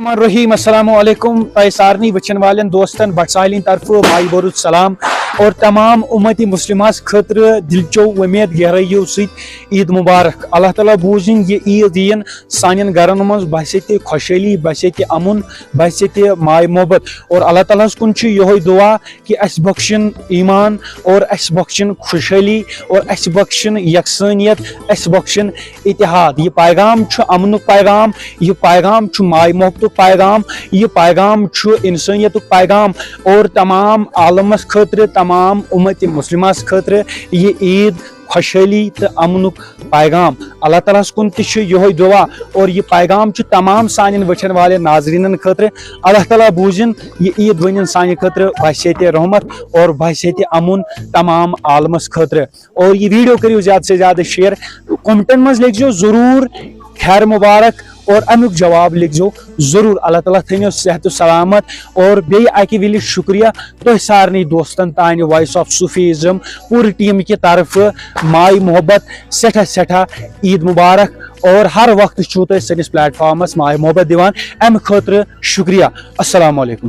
रहीम अस्सलाम वालेकुम सारनी वचन वालन दोस्तन बटसालिन तरफ भाई बरुद सलाम और तमाम उम्मती मुस्लिमास खतर दिलचो उम्मीद गहराइयों सहित ईद मुबारक। अल्लाह ताला बूझिन ये ईद दीन सानियन घरन मज बसे ते खुशहाली बसे ते अमुन बसे ते माय मोहब्बत और अल्लाह ताला कुन छु यही दुआ कि अस बख्शिन ईमान और अस बख्शिन खुशहाली और अस बख्शिन यकसानियत अस बख्शिन इत्तेहाद। ये पैगाम छु अमनुक पैगाम, ये पैगाम छु माय मोहब्बत पैगाम, ये पैगाम छु इंसानियत पैगाम और तमाम आलमस खतर तमाम उम्मत मुस्लिमास खतर ये ईद खुशहाली तो अमनुक पैगाम। अल्लाह ताला कुन यही दुआ और ये पैगाम तमाम सान वचन वाले नाजरीन खतर अल्लाह ताला बूझिन ये ईद बन सान खतर बहसियत रहमत और बहसियत अमुन तमाम आलमस खतर। और ये वीडियो करियो ज़्यादा से ज़्यादा शेयर, कमेंटन मज लिखो ज़रूर खैर मुबारक और अमुक जवाब लिखो जरूर। अल्लाह ताला थो सेहत सलामत और बे अकि विल शुक्रिया तो सारे दोस्तन तान वॉइस ऑफ सूफीज़म पूरी टीम की तरफ माय मोहब्बत सठा सठा ईद मुबारक और हर वक्त छो तो सनिस प्लेटफॉर्मस माय मोहब्बत दिवान अम खतर शुक्रिया। अस्सलाम वालेकुम।